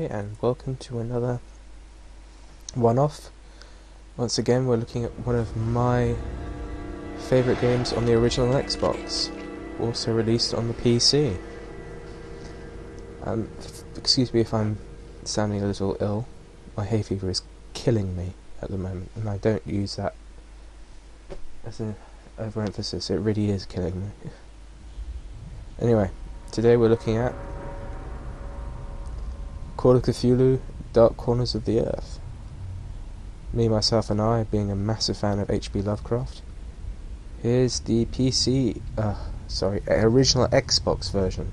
everybody, and welcome to another one-off. Once again, we're looking at one of my favourite games on the original Xbox, also released on the PC. Excuse me if I'm sounding a little ill. My hay fever is killing me at the moment, and I don't use that as an overemphasis. It really is killing me. Anyway, today we're looking at Call of Cthulhu, Dark Corners of the Earth. Me, myself and I, being a massive fan of H.P. Lovecraft. Here's the original Xbox version.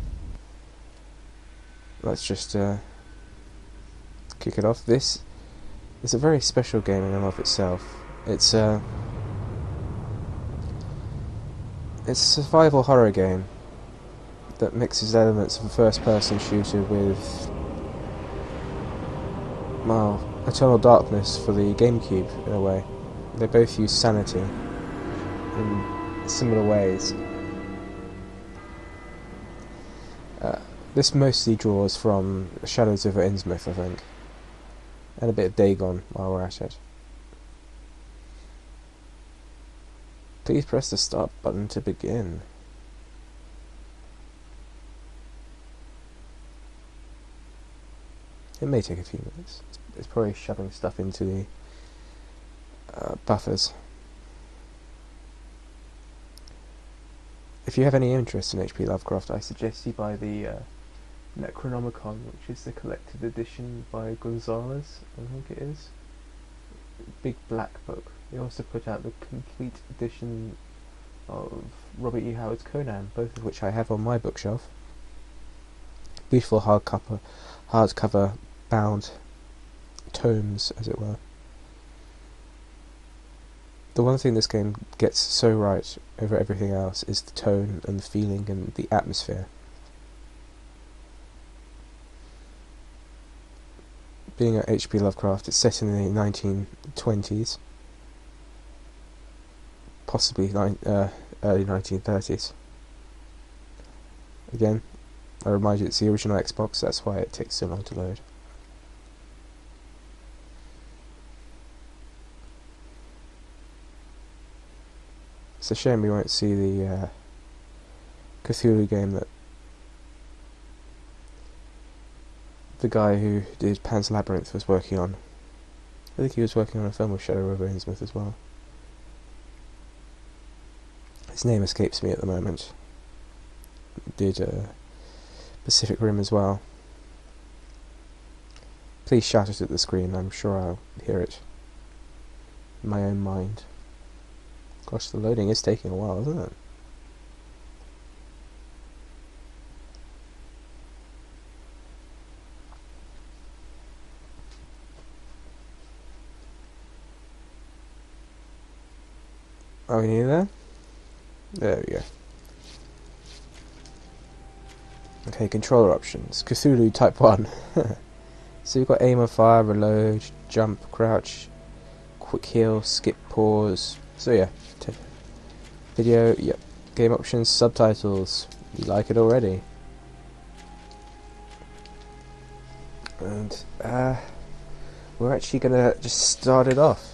Let's just kick it off. This is a very special game in and of itself. It's a survival horror game that mixes elements of a first-person shooter with, well, Eternal Darkness for the GameCube, in a way. They both use sanity in similar ways. This mostly draws from Shadows over Innsmouth, I think, and a bit of Dagon while we're at it. Please press the start button to begin. It may take a few minutes. It's probably shoving stuff into the buffers. If you have any interest in H.P. Lovecraft, I suggest you buy the Necronomicon, which is the collected edition by Gonzalez, I think it is. Big black book. They also put out the complete edition of Robert E. Howard's Conan, both of which I have on my bookshelf. Beautiful hardcover bound tomes, as it were. The one thing this game gets so right over everything else is the tone and the feeling and the atmosphere. Being at H.P. Lovecraft, it's set in the 1920s, possibly early 1930s. Again, I remind you it's the original Xbox, that's why it takes so long to load. It's a shame we won't see the Cthulhu game that the guy who did Pan's Labyrinth was working on. I think he was working on a film with Shadow over Innsmouth as well. His name escapes me at the moment. Did Pacific Rim as well. Please shout it at the screen, I'm sure I'll hear it in my own mind. Gosh, the loading is taking a while, isn't it? Are we near there? There we go. Okay, controller options. Cthulhu Type 1. So you've got aim and fire, reload, jump, crouch, quick heal, skip, pause. So yeah. Video, yep. Game options, subtitles. You like it already. And we're actually gonna just start it off.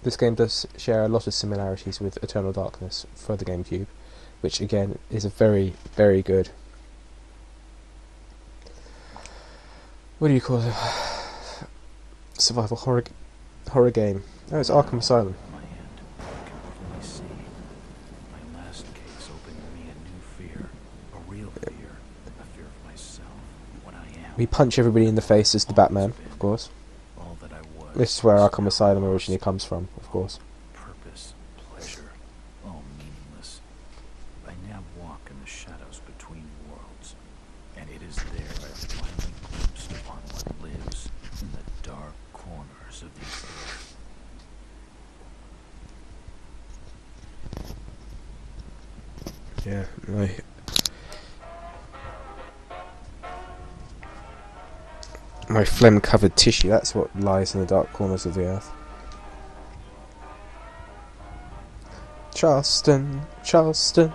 This game does share a lot of similarities with Eternal Darkness for the GameCube, which again is a very, very good, what do you call it, survival horror game. Oh, it's Arkham Asylum. My end, I can only see. My last case opened me a new fear, a real fear, a fear of myself, what I am. We punch everybody in the face as the Batman, of course. All that I was. This is where Arkham Asylum originally comes from, of course. Purpose, pleasure, all meaningless. I now walk in the shadows between worlds, and it is there I finally glimpsed upon what lives in the dark corners of the earth. Yeah, my phlegm-covered tissue, that's what lies in the dark corners of the earth. Charleston, Charleston.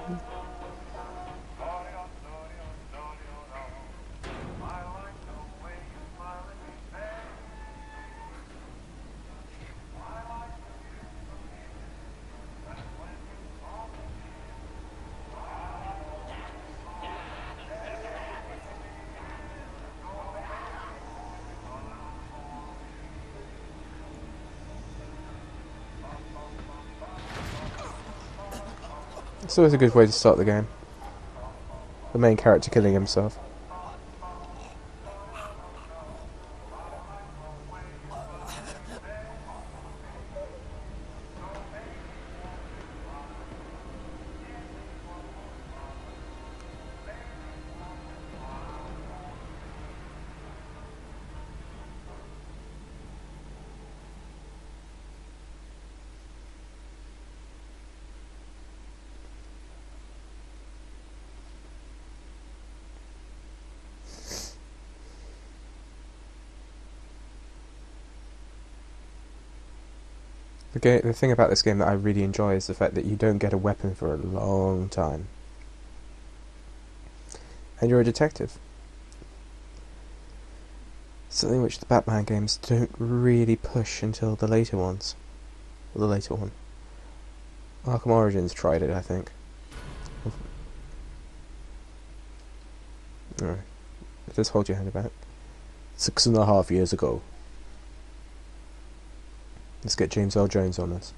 It's always a good way to start the game. The main character killing himself. The thing about this game that I really enjoy is the fact that you don't get a weapon for a long time. And you're a detective. Something which the Batman games don't really push until the later ones. Or the later one. Arkham Origins tried it, I think. Alright. Let's hold your hand about. 6.5 years ago. Let's get James Earl Jones on this.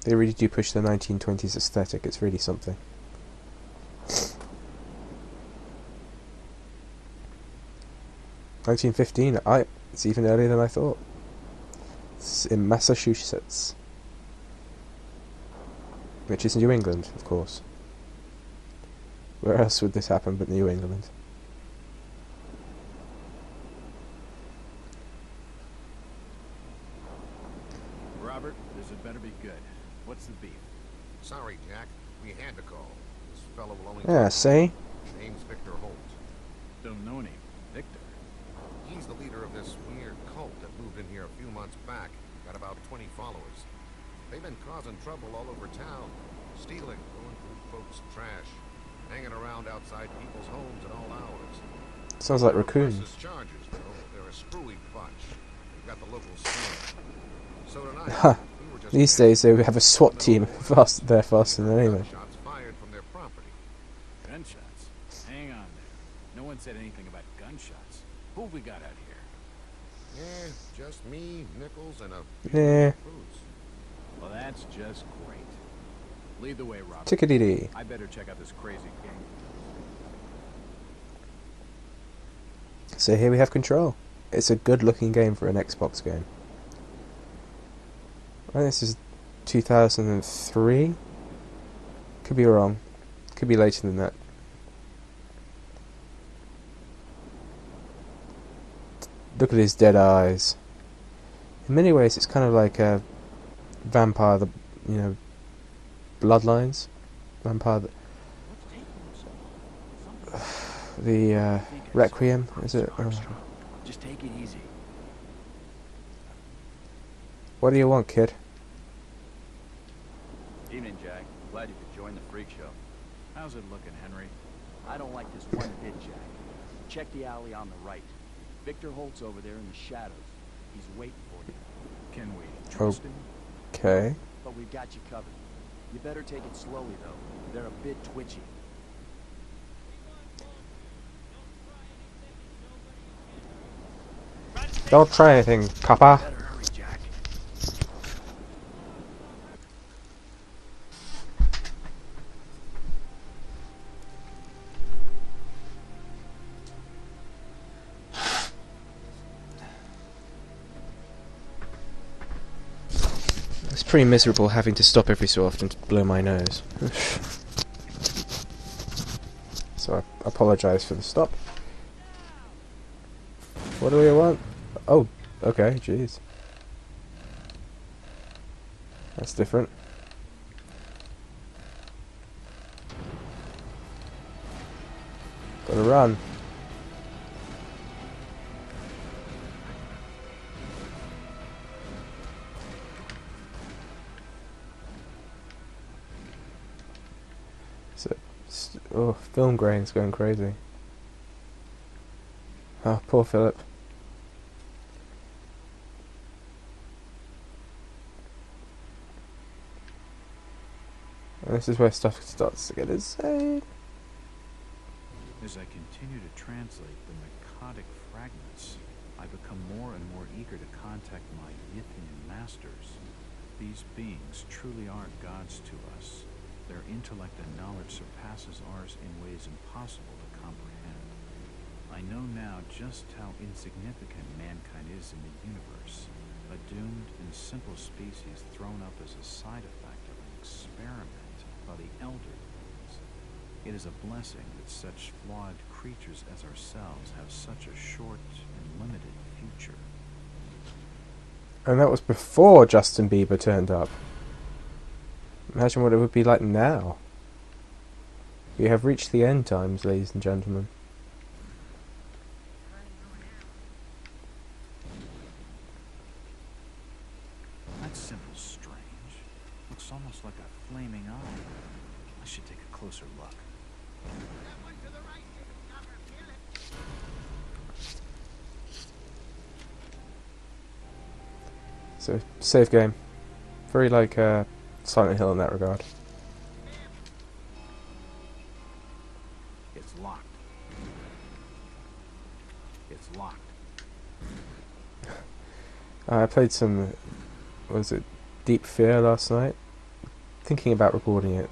They really do push the 1920s aesthetic, it's really something. (1915), it's even earlier than I thought. It's in Massachusetts. Which is New England, of course. Where else would this happen but New England? Robert, this had better be good. What's the beef? Sorry, Jack. We had to call. This fellow will only... Yeah, see? Name's Victor Holt. Don't know any. Victor. He's the leader of this weird cult that moved in here a few months back. Got about 20 followers. They've been causing trouble all over town. Stealing, going through folks' trash, hanging around outside people's homes at all hours. Sounds like raccoons. Charges, though. They're a screwy bunch. They've got the local slang. So tonight, Ha! we were just These days they have a SWAT team there faster than anything. shots fired from their property. Gunshots? Hang on there. No one said anything about gunshots. Who have we got out here? Yeah, just me, Nichols, and a Yeah. Cruz. Well, that's just great. Lead the way, Robert. Tickety-dee. I better check out this crazy game. So here we have Control. It's a good looking game for an Xbox game. I think this is 2003? Could be wrong. Could be later than that. Look at his dead eyes. In many ways it's kind of like a Vampire, Bloodlines. Vampire, the Requiem, is it? Just take it easy. What do you want, kid? Evening, Jack. Glad you could join the freak show. How's it looking, Henry? I don't like this one bit, Jack. Check the alley on the right. Victor Holt's over there in the shadows. He's waiting for you. Can we trust him? Okay. But we've got you covered. You better take it slowly, though. They're a bit twitchy. Don't try anything, copper. Better hurry, Jack. It's pretty miserable having to stop every so often to blow my nose. So I apologise for the stop. What do we want? Oh, okay, jeez. That's different. Gotta run. So, oh, film grain's going crazy. Oh, poor Philip. And this is where stuff starts to get insane. As I continue to translate the Miqotic fragments, I become more and more eager to contact my Yithian masters. These beings truly are gods to us. Their intellect and knowledge surpasses ours in ways impossible to comprehend. I know now just how insignificant mankind is in the universe, a doomed and simple species thrown up as a side effect of an experiment by the Elder Ones. It is a blessing that such flawed creatures as ourselves have such a short and limited future. And that was before Justin Bieber turned up. Imagine what it would be like now. We have reached the end times, ladies and gentlemen. That symbol's strange. Looks almost like a flaming eye. I should take a closer look. So, save game. Very like Silent Hill in that regard. It's locked. It's locked. I played some, what was it, Deep Fear last night. Thinking about recording it.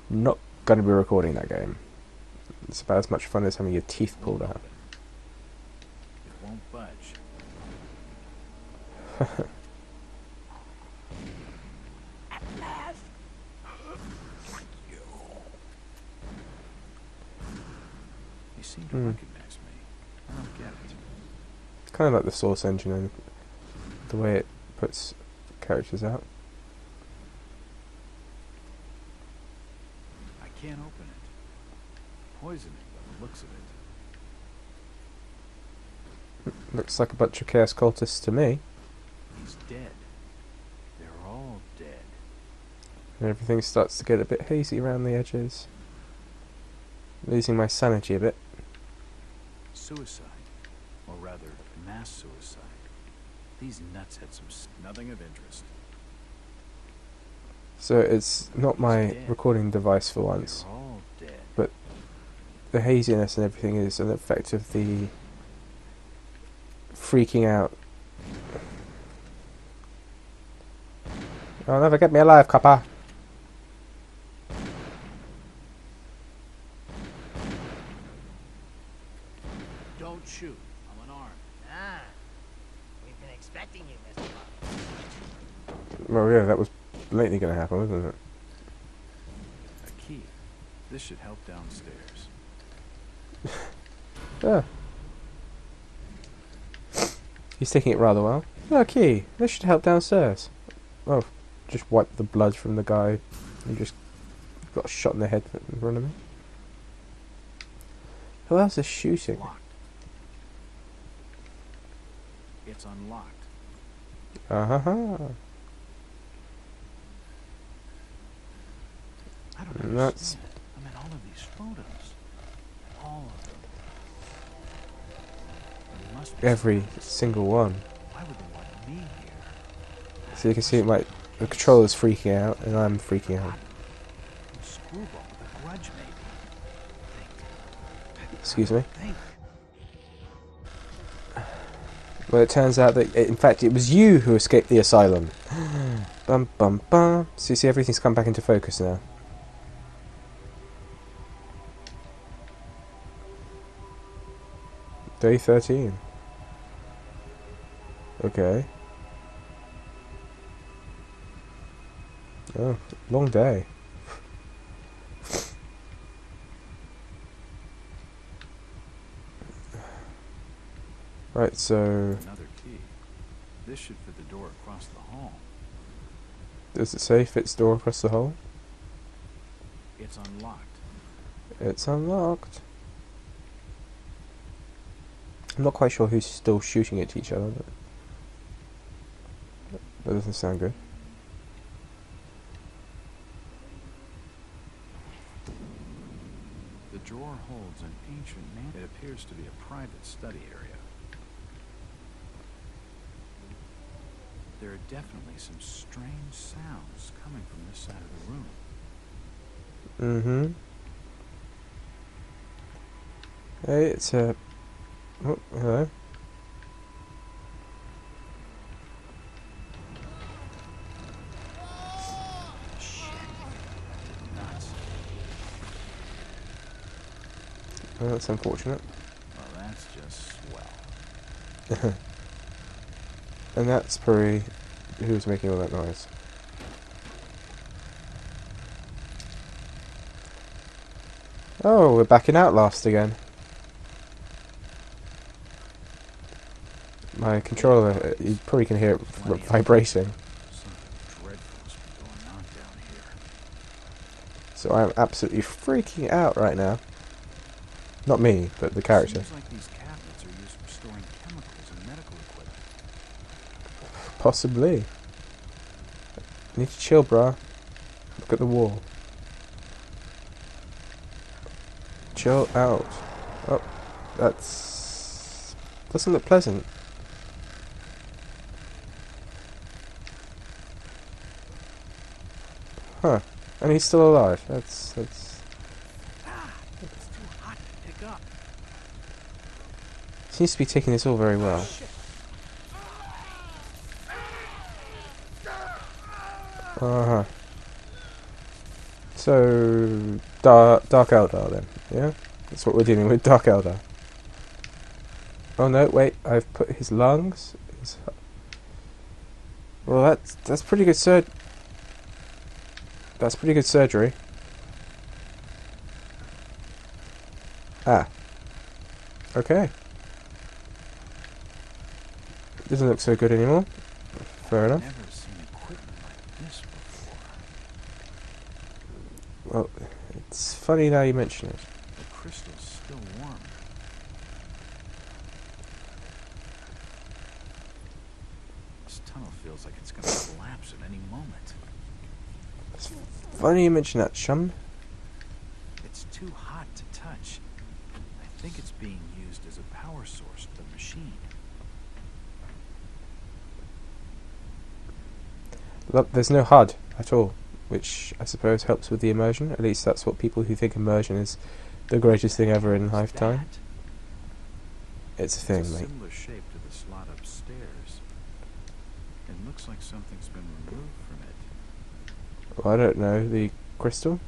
Not going to be recording that game. It's about as much fun as having your teeth pulled out. It won't budge. You seem to recognize me. I don't get it. It's kind of like the Source engine and the way it puts characters out. I can't open it. Poisoning by the looks of it. Looks like a bunch of Chaos cultists to me. He's dead. They're all dead. And everything starts to get a bit hazy around the edges. Losing my sanity a bit. Suicide. Or rather, mass suicide. These nuts had nothing of interest. So it's not my dead. recording device for once. They're all dead. But the haziness and everything is an effect of the freaking out. You'll never get me alive, copper. Don't shoot. I'm unarmed. Ah, we've been expecting you, Mr. Buck. Well, yeah, that was blatantly going to happen, wasn't it? A key. This should help downstairs. Yeah. He's taking it rather well. Oh, key. This should help downstairs. Oh, just wipe the blood from the guy who just got shot in the head in front of me. Who else is shooting? Locked. It's unlocked. Uh-huh. I don't And that's- understand. I mean, all of these photos. All of them. There must be Every something. single one. Why would they want me here? So you can see the controller's freaking out and I'm freaking out. Some screwball with a grudge, maybe. Excuse me. Think. Well, it turns out that, in fact, it was you who escaped the asylum. Bum bum bum. So you see everything's come back into focus now. Day 13. Okay. Oh, long day. Right, so Another key. This should fit the door across the hall. does it say fits door across the hole? It's unlocked. It's unlocked. I'm not quite sure who's still shooting at each other, but that doesn't sound good. The drawer holds an ancient man. It appears to be a private study area. There are definitely some strange sounds coming from this side of the room. Mm-hmm. Hey, it's a... Oh, hello. Shit. Nuts. Oh, that's unfortunate. Well, that's just swell. And that's probably who's making all that noise. Oh, we're back in Outlast again. My controller, you probably can hear it vibrating. Something dreadful must be going on down here. So I'm absolutely freaking out right now. Not me, but the character. Seems like these cabinets are used for storing chemicals and medical equipment. Possibly. You need to chill, bruh. Look at the wall. Chill out. Oh, that's... doesn't look pleasant. Huh. And he's still alive. That's... It's too hot to pick up. Seems to be taking this all very well. Uh-huh. So... Dark Eldar then, yeah? That's what we're dealing with, Dark Eldar. Oh no, wait, I've put his lungs... Well, that's pretty good That's pretty good surgery. Ah. Okay. Doesn't look so good anymore. Fair enough. Never seen equipment like this before. Well, it's funny now you mention it. The crystal's still warm. This tunnel feels like it's gonna collapse at any moment. It's funny you mention that, chum. It's too hot to touch. I think it's being used as a power source for the machine. Look, there's no HUD at all, which I suppose helps with the immersion. At least that's what people who think immersion is the greatest thing ever in lifetime. It's a thing, It's a mate. similar shape to the slot upstairs. It looks like something's been removed from it. Well, I don't know. The crystal?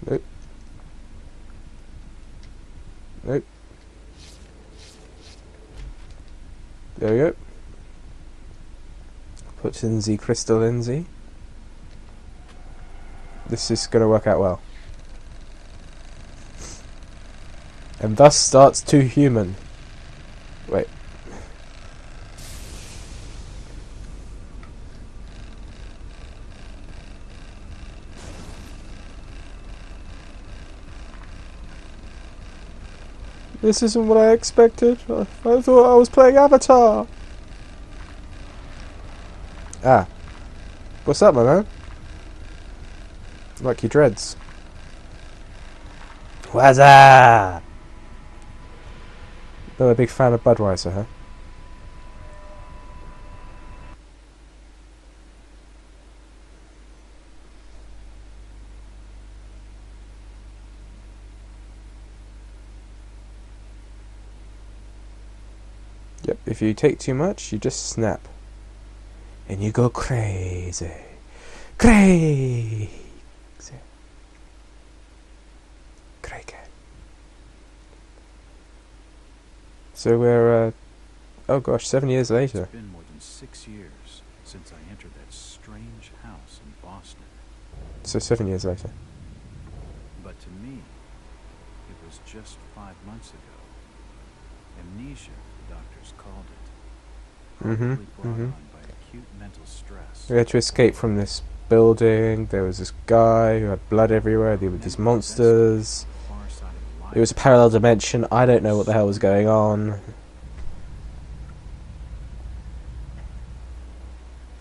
Nope. Nope. There we go. Put in the crystal in the. This is going to work out well. And thus starts Too Human. Wait. This isn't what I expected. I thought I was playing Avatar. Ah. What's up, my man? Like your dreads. What's up? Not a big fan of Budweiser, huh? Yep, if you take too much, you just snap. And you go crazy. Crazy. Crazy. So we're, oh gosh, 7 years later. It's been more than 6 years since I entered that strange house in Boston. So 7 years later. But to me, it was just 5 months ago. Amnesia, the doctors called it. Probably brought on by acute mental stress. We had to escape from this building. There was this guy who had blood everywhere. There were these monsters. Far It was a parallel dimension. I don't know what the hell was going on.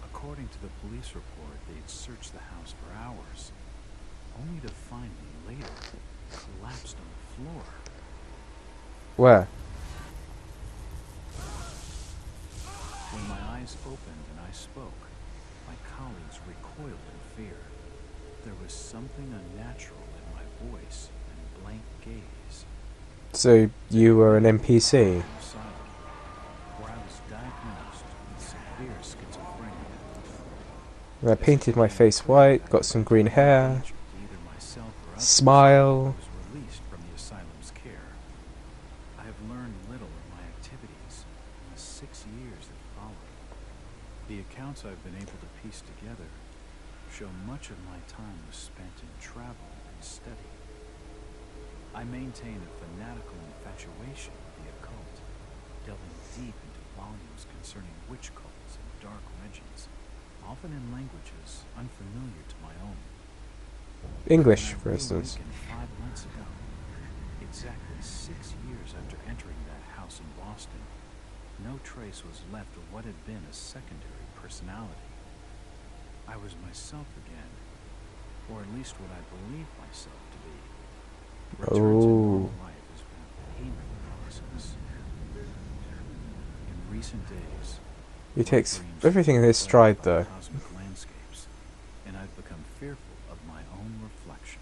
According to the police report, they'd searched the house for hours, only to find me later collapsed on the floor. Where? When my eyes opened and I spoke, my colleagues recoiled in fear. There was something unnatural in my voice and blank gaze. So you were an NPC? Asylum, where I was diagnosed with severe schizophrenia. I painted my face white, got some green hair, Either myself or others, smile. I was released from the asylum's care. I have learned little of my activities in the 6 years that followed. The accounts I've been able to piece together show much of my time was spent in travel and study. I maintain a fanatical infatuation with the occult, delving deep into volumes concerning witch cults and dark regions, often in languages unfamiliar to my own. English, When I for instance. reawakened 5 months ago, exactly 6 years after entering that house in Boston, no trace was left of what had been a secondary personality. I was myself again, or at least what I believed myself to be. Return to normal life has been a painful process. In recent days, He takes dreams everything in his have stride, by though. cosmic landscapes, and I've become fearful of my own reflection.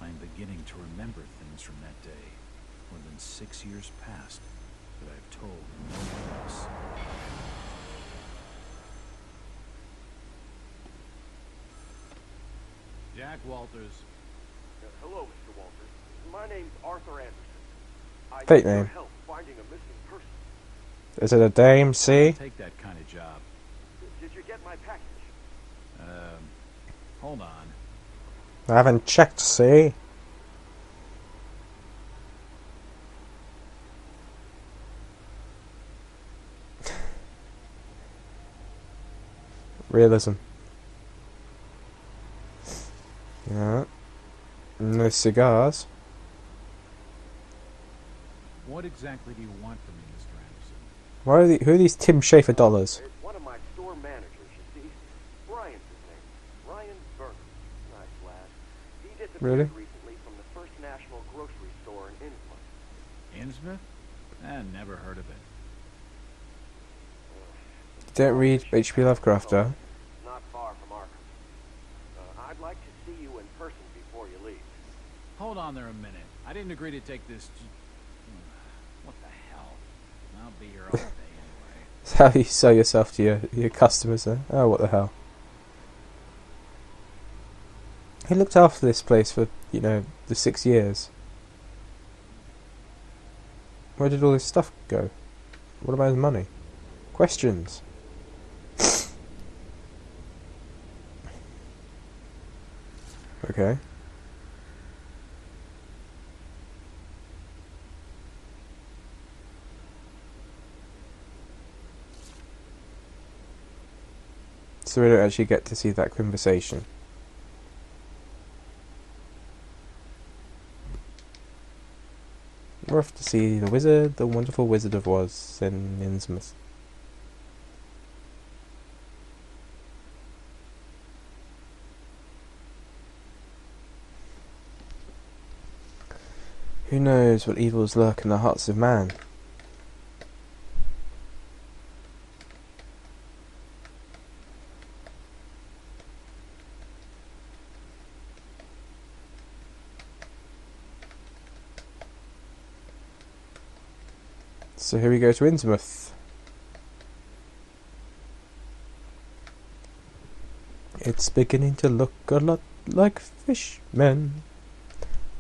I am beginning to remember things from that day, more than 6 years past, that I've told no one else. Jack Walters. Hello, Mr. Walters. My name's Arthur Anderson. I Fake need your name. help finding a missing person. Is it a dame? See? Take that kind of job. Did you get my package? Hold on. I haven't checked, see? Realism. Yeah. No cigars. What exactly do you want from me, Mr. Anderson? Who are these Tim Schafer dollars? It's one of my store managers, you see. Brian's his name. Brian Berger. Nice lad. He disappeared Really? recently from the First National Grocery Store in Innsmouth. Innsmouth? Never heard of it. Don't read H.P. Lovecraft, huh? Not far from Arkham. I'd like to see you in person before you leave. Hold on there a minute. I didn't agree to take this. What the hell? I'll be here all day anyway. That's how you sell yourself to your customers, huh? Oh, what the hell. He looked after this place for, the 6 years. Where did all this stuff go? What about his money? Questions. Okay. So we don't actually get to see that conversation. We're off to see the wizard, the wonderful Wizard of Oz in Innsmouth. Who knows what evils lurk in the hearts of man? So here we go to Innsmouth. It's beginning to look a lot like fishmen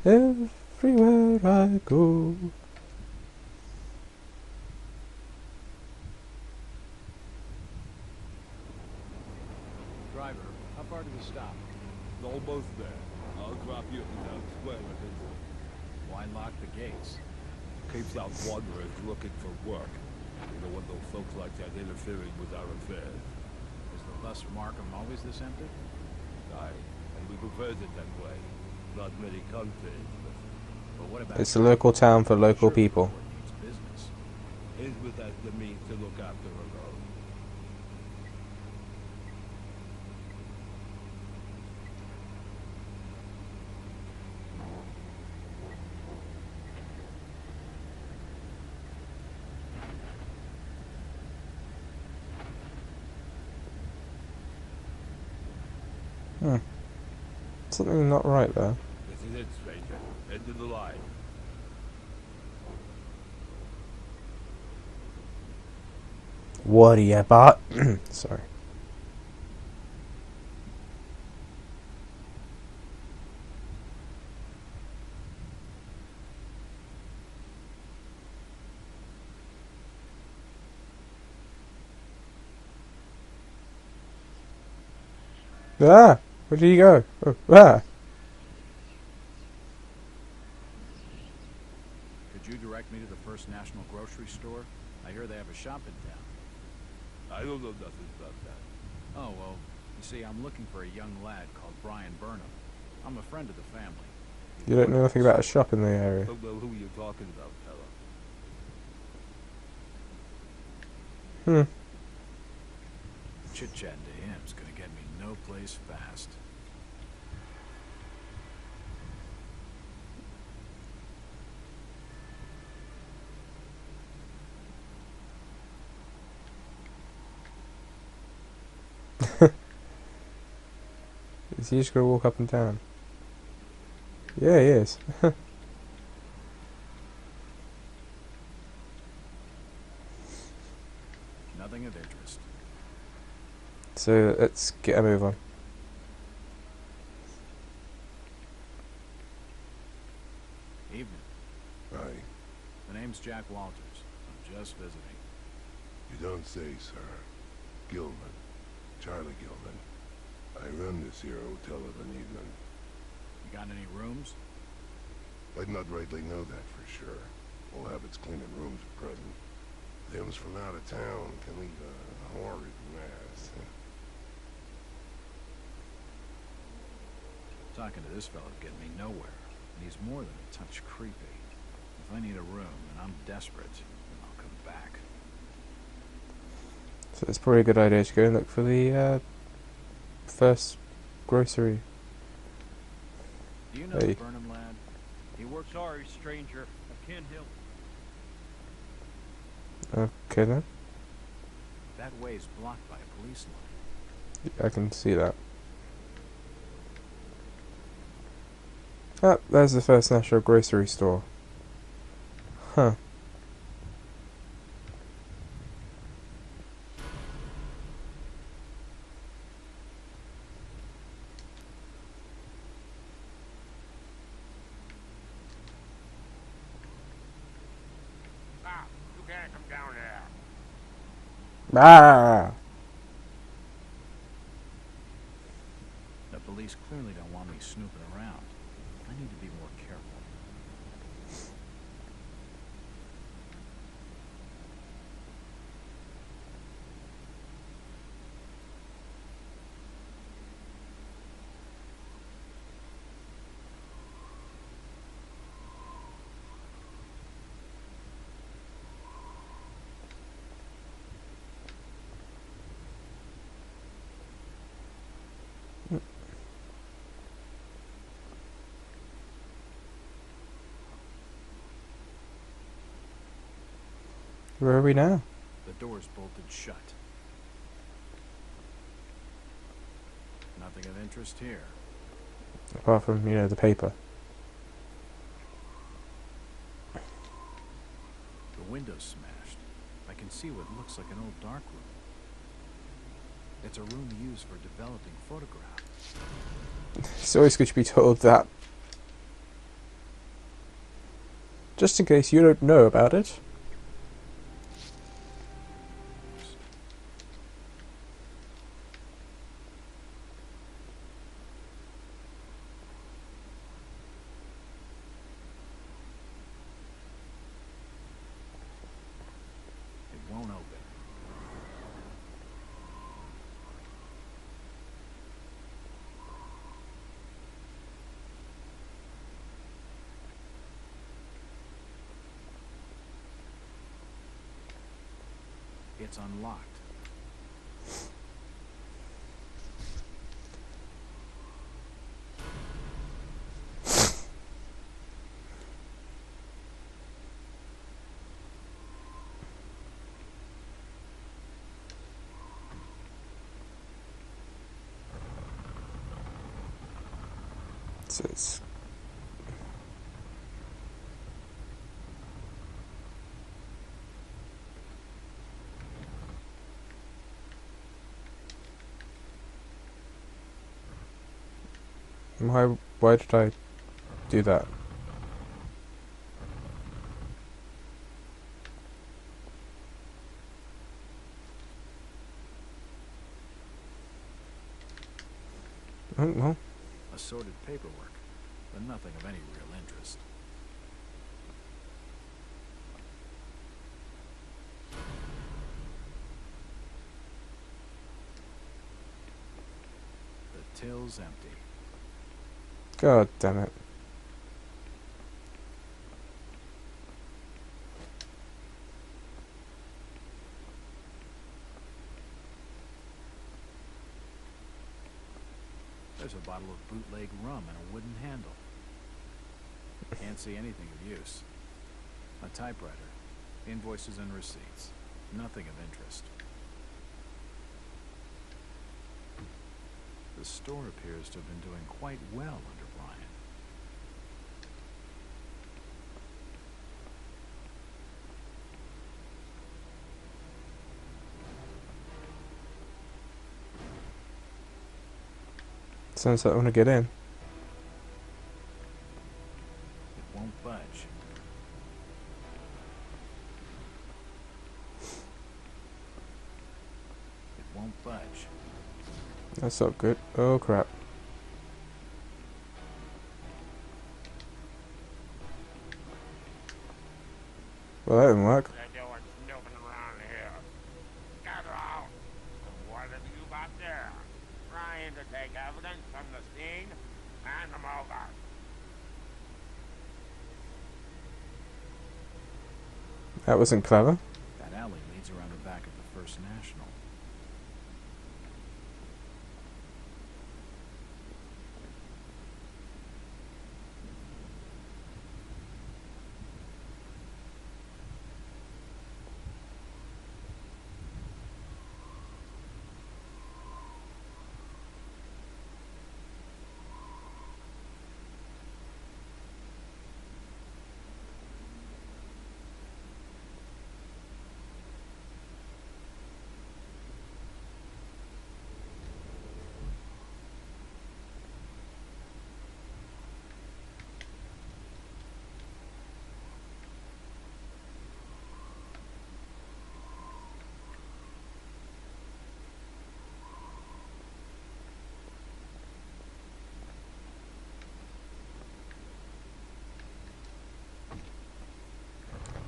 everywhere I go. Driver, how far to the stop? Almost there. I'll drop you at the town square at Innsmouth. Why lock the gates? Keeps out wanderers looking for work. You don't want those folks like that interfering with our affairs. Is the bus from Arkham always this empty? Aye, and we prefers it that way. Not many come to Innsmouth. But what about It's a you? local town for local Surely people. Ford needs business. Is Bethesda means to look after alone. Something not right there. This is it, stranger. End of the line. What are you about? Sorry. Ah! Where did you go? Oh, ah! Could you direct me to the First National Grocery Store? I hear they have a shop in town. I don't know nothing about that. Oh, well, you see, I'm looking for a young lad called Brian Burnham. I'm a friend of the family. You don't know nothing about a shop in the area. Don't know who you're talking about, fella. Hmm. Chit-chatting to him's gonna get me no place fast. Is he just gonna walk up and down? Yeah, he is. Nothing of interest. So let's get a move on. Evening. Aye, The name's Jack Walters. I'm just visiting. you don't say, sir. Gilman. Charlie Gilman. I run this here hotel of an evening. You got any rooms? I'd not rightly know that for sure. All habits cleaning rooms at present. Them's from out of town can leave a horrid mess. Talking to this fellow'd get me nowhere. And he's more than a touch creepy. If I need a room and I'm desperate, then I'll come back. So it's probably a good idea to go and look for the first grocery. Do you know Hey. the Burnham lad? He works Sorry, stranger. I can't help. Okay then. that way's blocked by a police line. I can see that. Ah, there's the First National Grocery Store. Huh. Stop! You can't come down there. Ah! The police clearly don't want me snooping around. I need to be more careful. Where are we now? The door's bolted shut. Nothing of interest here. Apart from, you know, the paper. The window's smashed. I can see what looks like an old dark room. It's a room used for developing photographs. It's always good to be told that. Just in case you don't know about it. It won't open. it's unlocked. So it's why did I do that? Oh, well, Assorted paperwork, but nothing of any real interest. The till's empty. God damn it. There's a bottle of bootleg rum and a wooden handle. Can't see anything of use. A typewriter, invoices and receipts. Nothing of interest. The store appears to have been doing quite well under Brian. Sounds like I want to get in. It won't budge. It won't budge. That's not good. Oh crap. Well, that didn't work. They're doing snooping around here. Gather out. What have you got there? Trying to take evidence from the scene? Hand them over. That wasn't clever. That alley leads around the back of the First National.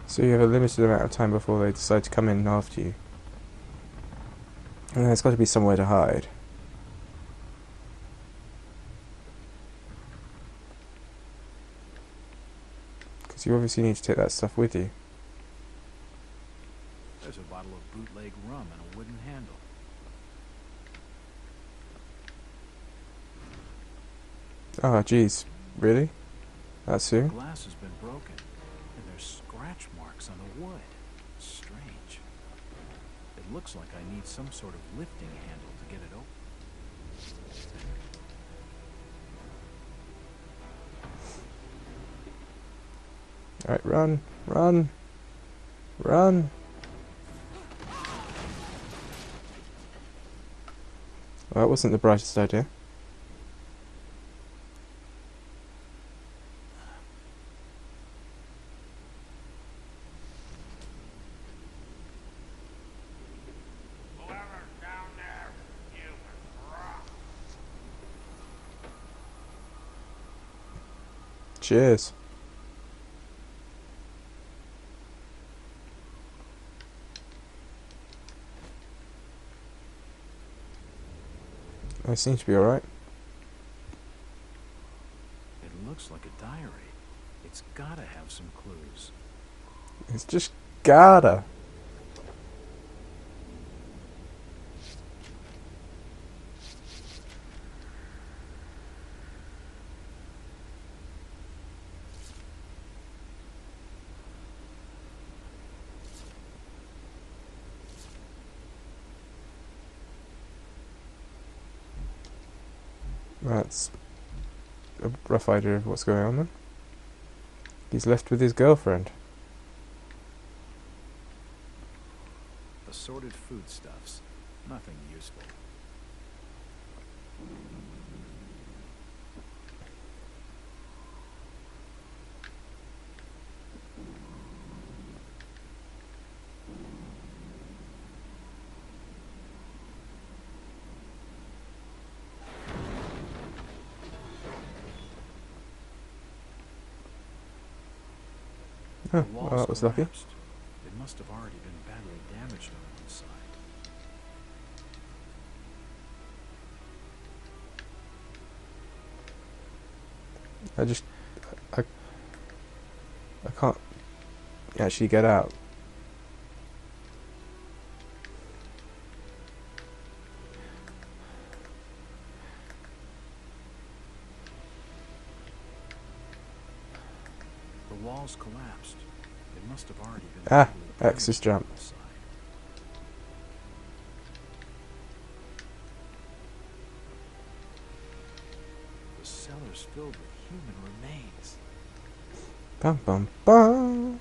So you have a limited amount of time before they decide to come in after you. And there's got to be somewhere to hide. Because you obviously need to take that stuff with you. There's a bottle of bootleg rum and a wooden handle. Oh, jeez. Really? That soon? Glass has been broken, and there's scratch marks on the wood. Strange. It looks like I need some sort of lifting handle to get it open. Alright, run, run, run. Well, that wasn't the brightest idea. Whoever's down there, you can rock. Cheers. I seem to be alright. It looks like a diary. It's gotta have some clues. It's just gotta. That's a rough idea of what's going on then. He's left with his girlfriend. Assorted foodstuffs. Nothing useful. Oh, The well, walls that was lucky. collapsed. It must have already been badly damaged on one side. I can't actually get out. The walls collapsed. It must have already been Ah, badly X is damaged on jump. one side. The cellar's filled with human remains. Bum bum bum.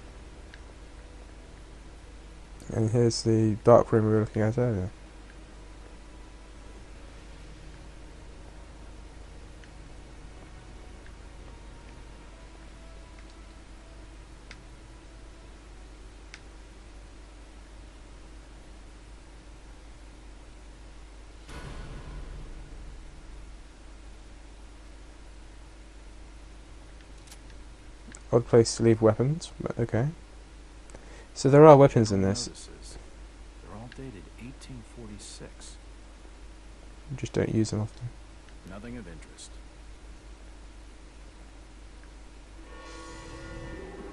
And here's the dark room we were looking at earlier. Odd place to leave weapons, but okay. So there are weapons in this. Notices. They're all dated 1846. You just don't use them often. Nothing of interest.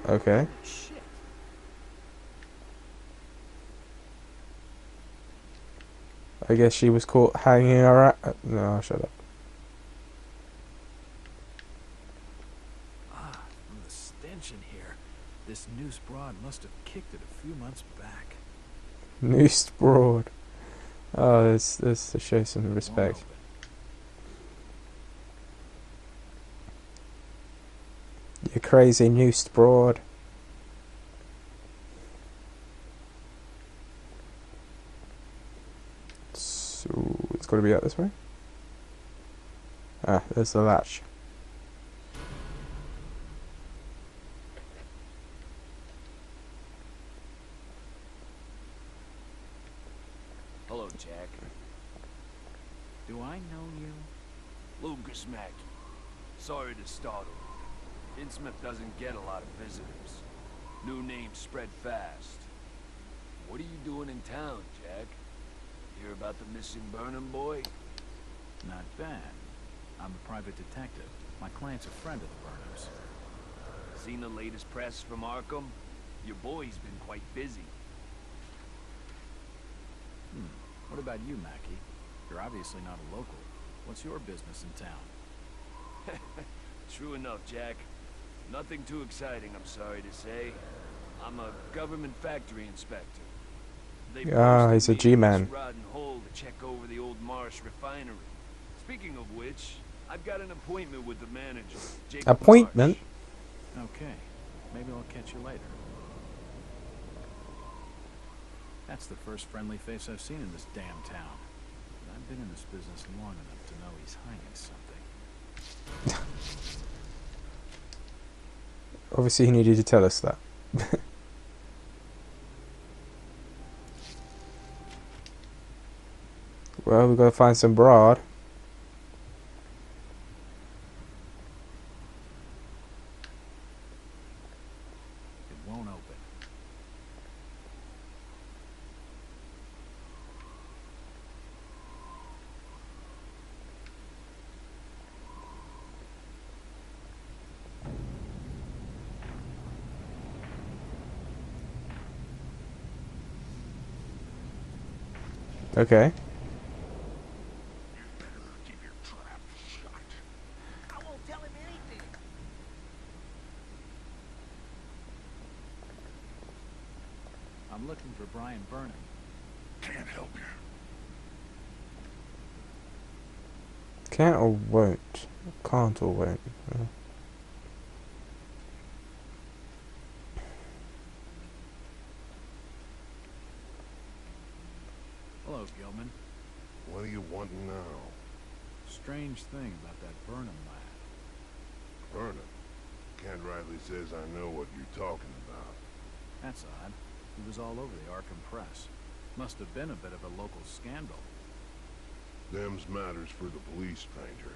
Okay. Shit. I guess she was caught hanging around. No, shut up. Ah, from the stench in here. This noose broad must have kicked it a few months back. Noosed broad. Oh, this to show some Won't respect. open. You crazy noosed broad. So it's got to be out this way. Ah, there's the latch. Hello, Jack. Do I know you? Lucas Mackey. Sorry to startle you. Innsmouth doesn't get a lot of visitors. New names spread fast. What are you doing in town, Jack? Hear about the missing Burnham boy? Not bad. I'm a private detective. My client's a friend of the Burnhams. Seen the latest press from Arkham? Your boy's been quite busy. What about you, Mackie? You're obviously not a local. What's your business in town? True enough, Jack. Nothing too exciting, I'm sorry to say. I'm a government factory inspector. They Ah, posted he's a me in G-man. this rotten hole to check over the old Marsh refinery. Speaking of which, I've got an appointment with the manager, Jacob Appointment? Marsh. Okay. Maybe I'll catch you later. That's the first friendly face I've seen in this damn town. But I've been in this business long enough to know he's hiding something. Obviously, he needed to tell us that. Well, we've got to find some broad. It won't open. Okay. Keep your trap shut. I won't tell him anything. I'm looking for Brian Burnham. Can't help you. Can't or won't? Can't or won't? Hello, Gilman. What do you want now? Strange thing about that Burnham lad. Burnham. Kent Riley says I know what you're talking about. That's odd. He was all over the Arkham press. Must have been a bit of a local scandal. Them's matters for the police, stranger.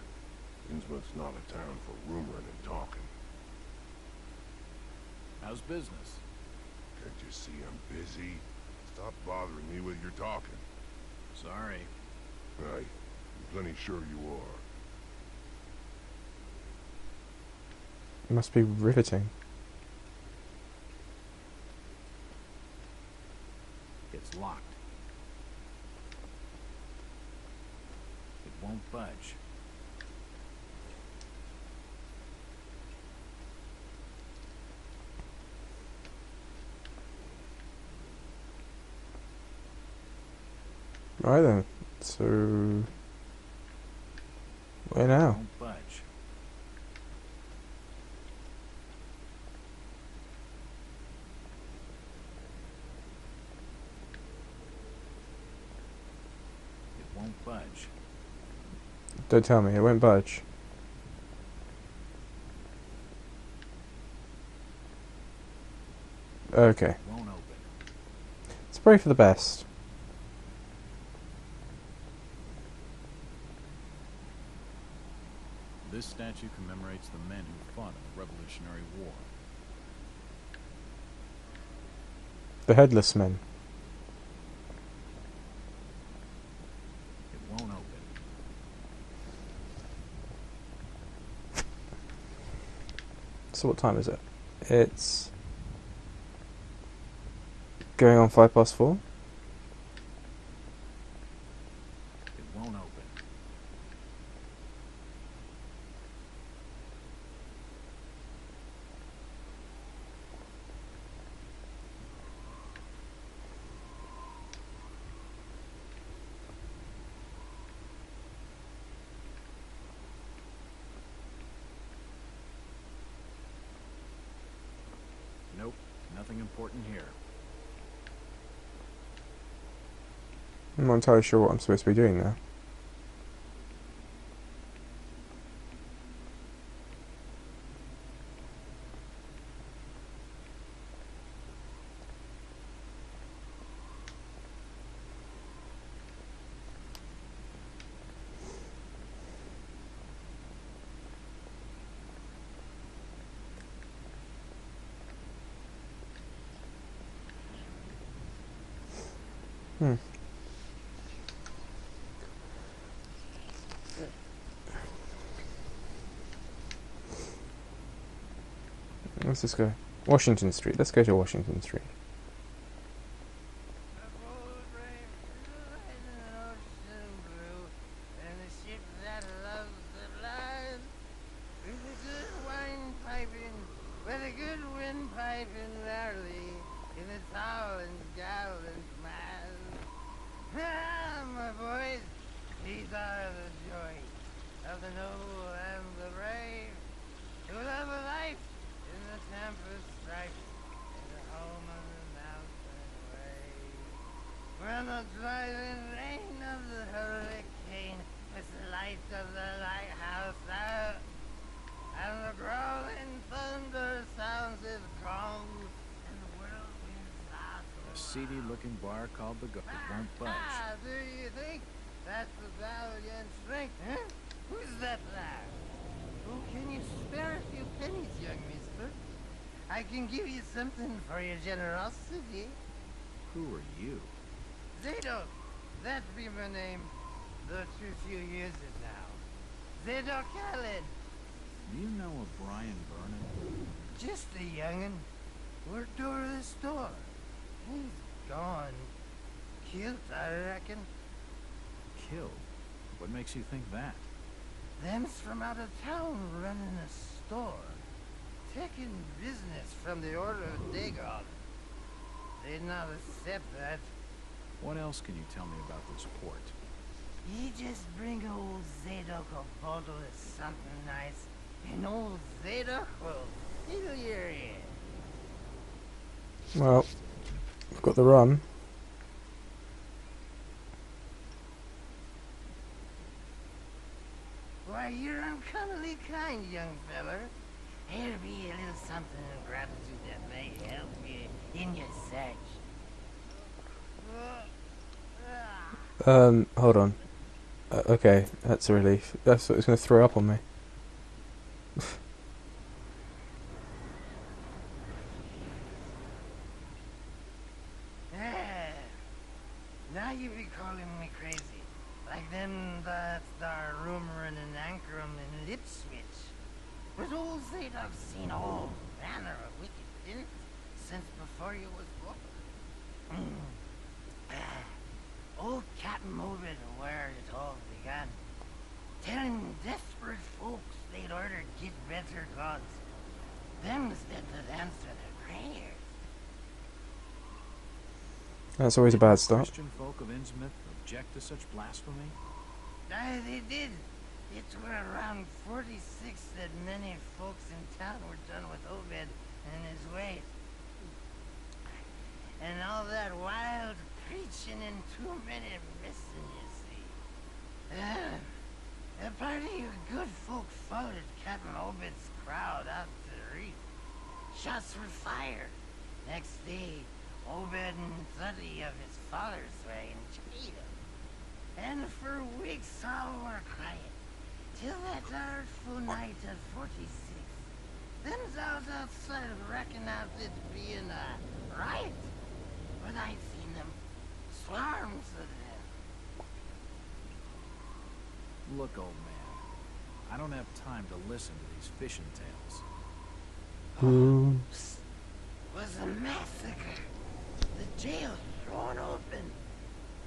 Innsmouth's not a town for rumoring and talking. How's business? Can't you see I'm busy? Stop bothering me with your talking. Sorry. Aye, I'm plenty sure you are. It must be riveting. It's locked. It won't budge. Right then. So where now? Won't budge. It won't budge. Don't tell me, it won't budge. Okay. It won't open. Let's pray for the best. This statue commemorates the men who fought in the Revolutionary War. The Headless Men. It won't open. So what time is it? It's going on 4:05. It won't open. Nope, nothing important here. I'm not entirely sure what I'm supposed to be doing now. Let's just go. Washington Street. Let's go to Washington Street. My boys, these are the joys of the noble and the brave, who love a life in the tempest strife, in the home of the mountain wave. When the driving rain of the hurricane is the light of the lighthouse out, and the growling thunder sounds its gong, and the whirlwinds are A seedy-looking bar called the It won't budge. Do you think that's the valiant strength, huh? Who's that lad? Oh, can you spare a few pennies, young mister? I can give you something for your generosity. Who are you? Zadok, that be my name, though too few use it now. Zadok Allen, Do you know a Brian Vernon? just a young'un. Worked over the store. He's gone. Killed, I reckon. Killed? What makes you think that? Them's from out of town running a store. Taking business from the Order of Dagon. They'd not accept that. What else can you tell me about this port? You just bring old Zadok a bottle of something nice, and old Zadok will fill your ear. Well, we've got the rum. Why, you're uncommonly kind, young feller. Here'll be a little something in gratitude that may help you in your search. Hold on. Okay, that's a relief. That's what was going to throw up on me. Now you be calling me crazy. Like them that's there rumoring and anchoring in Lipswich. But old Zadok's seen all manner of wicked things since before you was born. Old Captain Morbid where it all began. Telling desperate folks they'd order get better gods. Them's that would answer their prayers. That's always a bad Did the start. Christian folk of Innsmouth object to such blasphemy? Aye, they did. It were around 46 that many folks in town were done with Obed and his ways. And all that wild preaching and too many missing, you see. A party of good folk followed Captain Obed's crowd out to the reef. Shots were fired. Next day, Obed and 30 of his followers were in jail. And for weeks all were quiet. Till that artful night of 46. Them's out outside reckon out it being a riot. But I seen them. Swarms of them. Look, old man, I don't have time to listen to these fishing tales. Was a massacre. The jail thrown open.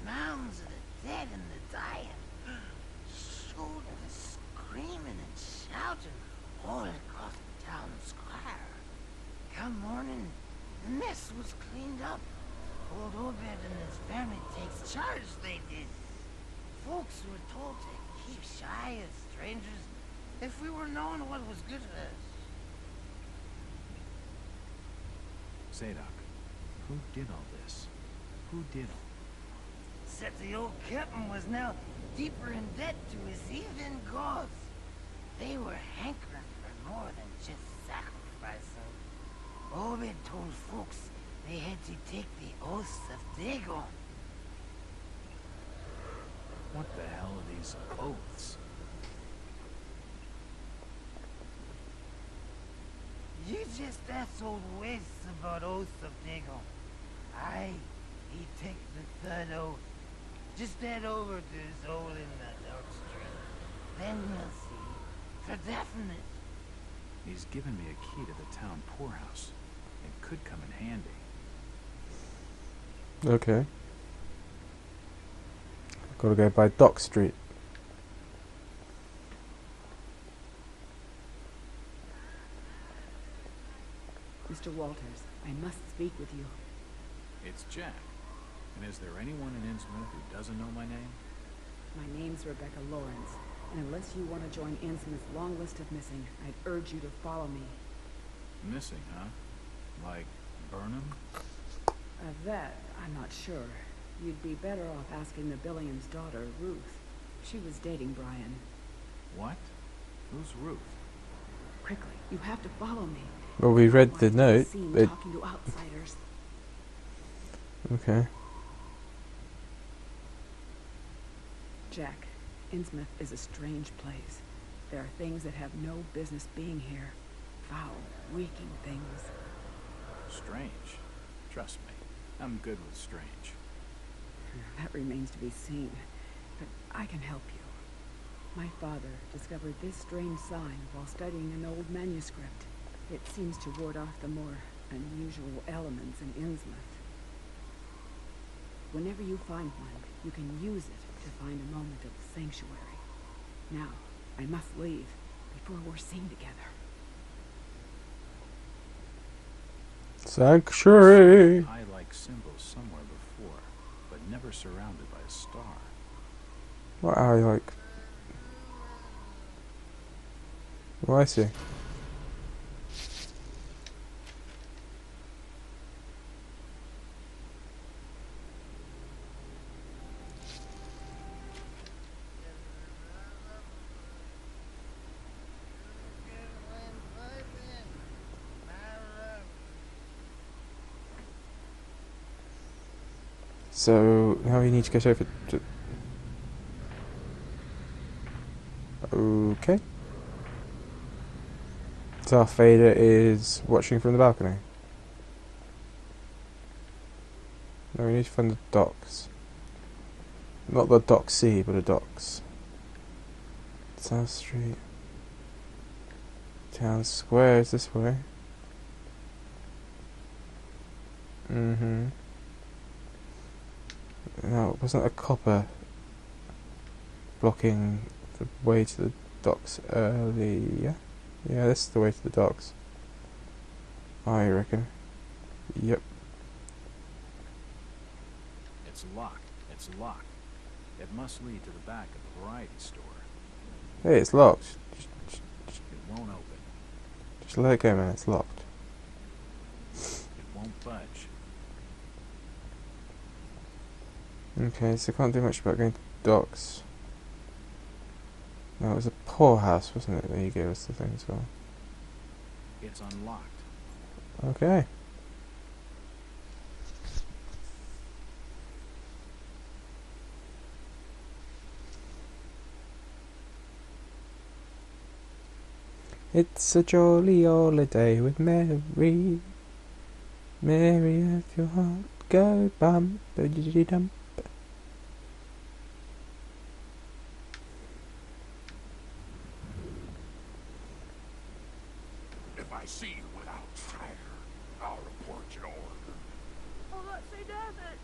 Mounds of the dead and the dying. Shooting, screaming and shouting all across the town square. Come morning, the mess was cleaned up. Old Obed and his family takes charge, they did. Folks were told to keep shy of strangers if we were knowing what was good for us. Zadok, who did all this? Who did all? Said the old captain was now deeper in debt to his heathen gods. They were hankering for more than just sacrificing. Obed told folks they had to take the oaths of Dagon. What the hell are these oaths? You just ask old Wes about oaths of Dagon. Aye, he take the third oath. Just head over to his hole in the dark street. Then you'll see. For definite. He's given me a key to the town poorhouse. It could come in handy. Okay. Gotta go by Dock Street. Mr. Walters, I must speak with you. It's Jack. And is there anyone in Innsmouth who doesn't know my name? My name's Rebecca Lawrence, and unless you want to join Innsmouth's long list of missing, I'd urge you to follow me. Missing, huh? Like Burnham? Of that, I'm not sure. You'd be better off asking the Billiam's daughter, Ruth. She was dating Brian. What? Who's Ruth? Quickly, you have to follow me. Well, we read the note. Talking to outsiders. Okay. Jack, Innsmouth is a strange place. There are things that have no business being here. Foul, reeking things. Strange. Trust me, I'm good with strange. That remains to be seen, but I can help you. My father discovered this strange sign while studying an old manuscript. It seems to ward off the more unusual elements in Innsmouth. Whenever you find one, you can use it to find a moment of sanctuary. Now, I must leave before we're seen together. Sanctuary! Eye-like symbols somewhere before, but never surrounded by a star. What are you like? Oh, I see. So now we need to get over to. Okay. Darth Vader is watching from the balcony. No, we need to find the docks. Not the dock C, but the docks. South Street. Town Square is this way. Mm-hmm. No, wasn't a copper blocking the way to the docks earlier? Yeah, this is the way to the docks. I reckon. Yep. It's locked. It's locked. It must lead to the back of the variety store. Hey, it's locked. It won't open. Just let it go, man. It's locked. It won't budge. Okay, so can't do much about going to the docks. No, it was a poorhouse, wasn't it? That you gave us the thing as well. It's unlocked. Okay. It's a jolly holiday with Mary. Mary, if your heart go bump, dum. If I see you without fire, I'll report your order. Oh, look, she does it.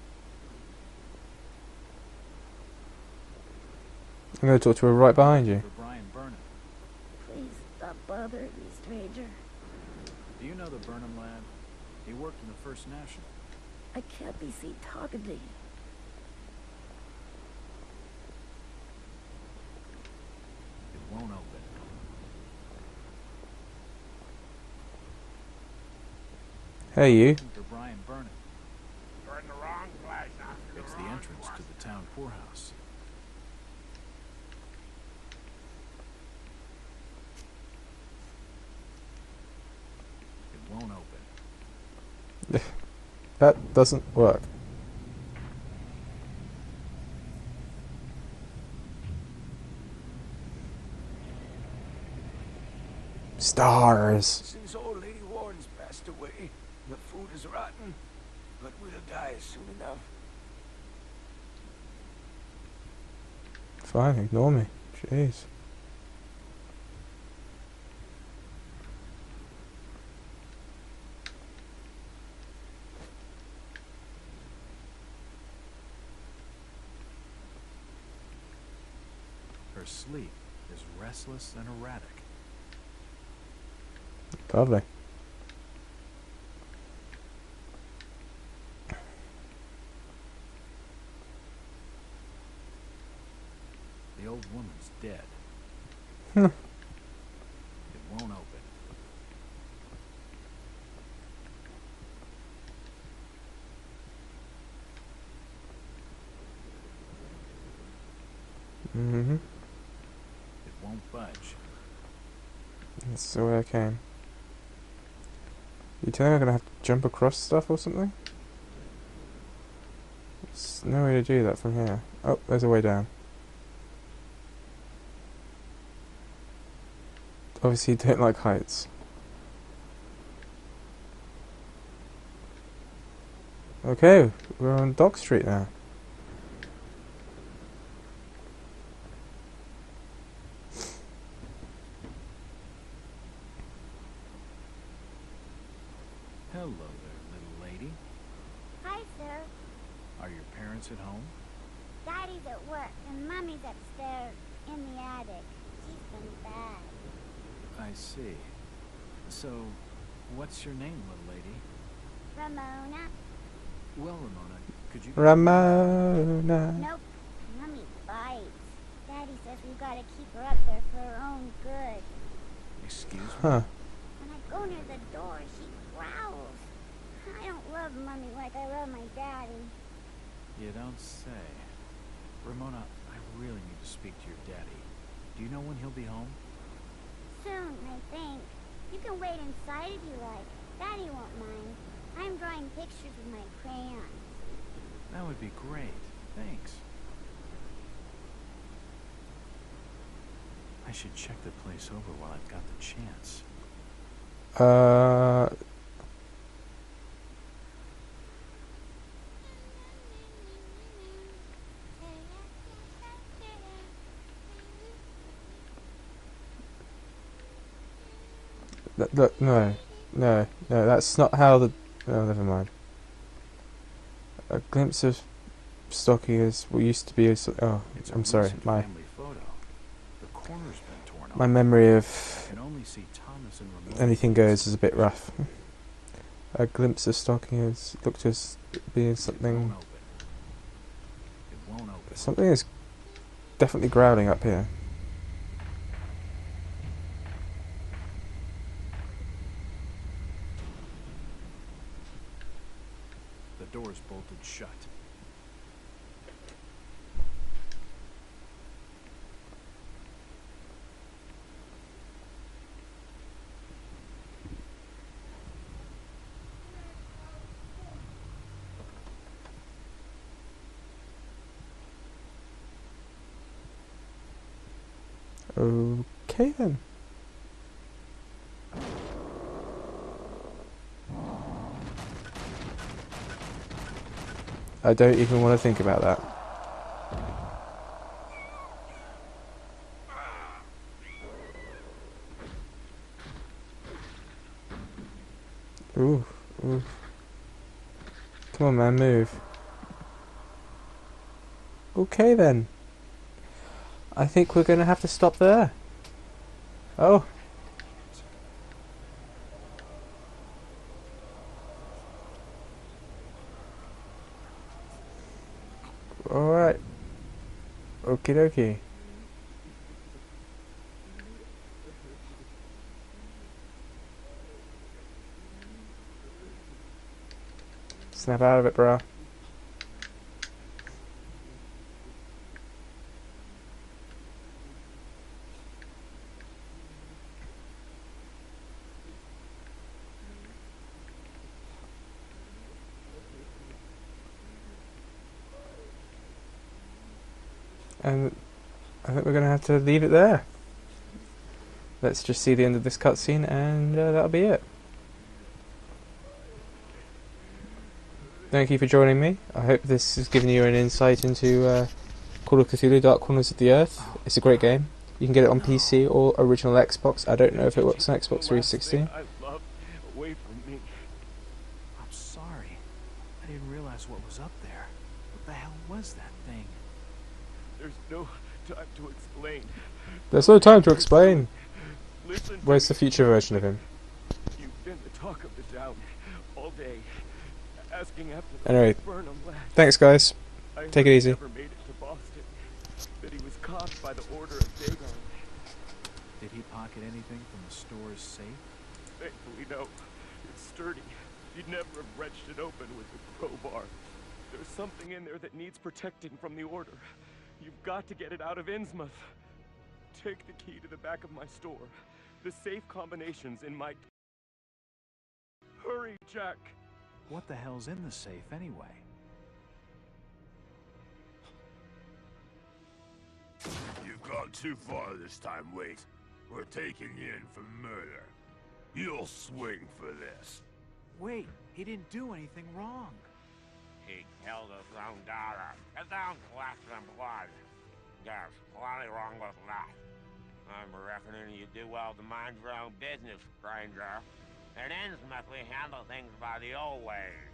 I'm going to talk to her right behind you. For Brian Burnham. Please stop bothering me, stranger. Do you know the Burnham lad? He worked in the First National. I can't be seen talking to you. It won't open. Hey, you. For Brian Burnham. You're in the wrong place. It's the entrance to the town poorhouse. It won't open. That doesn't work. Stars. Since old Lady Warren's passed away, the food is rotten, but we'll die soon enough. Fine, ignore me. Jeez. Her sleep is restless and erratic. Lovely. The old woman's dead. Hmm. It won't open. Mm-hmm. It won't budge. That's the way I came. You telling me I'm gonna have to jump across stuff or something? There's no way to do that from here. Oh, there's a way down. Obviously you don't like heights. Okay, we're on Dock Street now. Hello there, little lady. Hi, sir. Are your parents at home? Daddy's at work, and Mommy's upstairs in the attic. She's been bad. I see. So, what's your name, little lady? Ramona? Well, Ramona, could you... Ramona. Nope. Mommy bites. Daddy says we've got to keep her up there for her own good. Excuse me? Huh. When I go near the door, she growls. I don't love Mummy like I love my daddy. You don't say. Ramona, I really need to speak to your daddy. Do you know when he'll be home? Soon, I think. You can wait inside if you like. Daddy won't mind. I'm drawing pictures with my crayons. That would be great. Thanks. I should check the place over while I've got the chance. Look, no, that's not how the... Oh, never mind. A glimpse of Stocky is what used to be as... Oh, I'm sorry, my memory of anything goes is a bit rough. A glimpse of Stocky is looked as being something... Something is definitely growling up here. The door's bolted shut. Okay then. I don't even want to think about that. Ooh, ooh. Come on, man, move. Okay then. I think we're gonna have to stop there. Oh. Alright. Okie dokie. Snap out of it, bro. And I think we're going to have to leave it there. Let's just see the end of this cutscene and that'll be it. Thank you for joining me. I hope this has given you an insight into Call of Cthulhu Dark Corners of the Earth. It's a great game. You can get it on PC or original Xbox. I don't know if it works on Xbox 360. Away from me. I'm sorry. I didn't realize what was up there. What the hell was that thing? There's no time to explain. There's no time to explain. Listen. Where's the future version of him? You've been the talk of the town all day, asking after the Anyway, Burnham lad. thanks guys. Take it easy. Never made it to Boston. That he was caught by the order of Dagon. Did he pocket anything from the store's safe? Thankfully, no. It's sturdy. You'd never have wrenched it open with the crowbar. There's something in there that needs protecting from the order. You've got to get it out of Innsmouth. Take the key to the back of my store. The safe combination's in my... Hurry, Jack! What the hell's in the safe, anyway? You've gone too far this time, Wait. We're taking you in for murder. You'll swing for this. Wait, he didn't do anything wrong. He killed his own daughter. His own flesh and blood. There's plenty wrong with that. I'm reckoning you do well to mind your own business, stranger. In Innsmouth, we handle things by the old ways.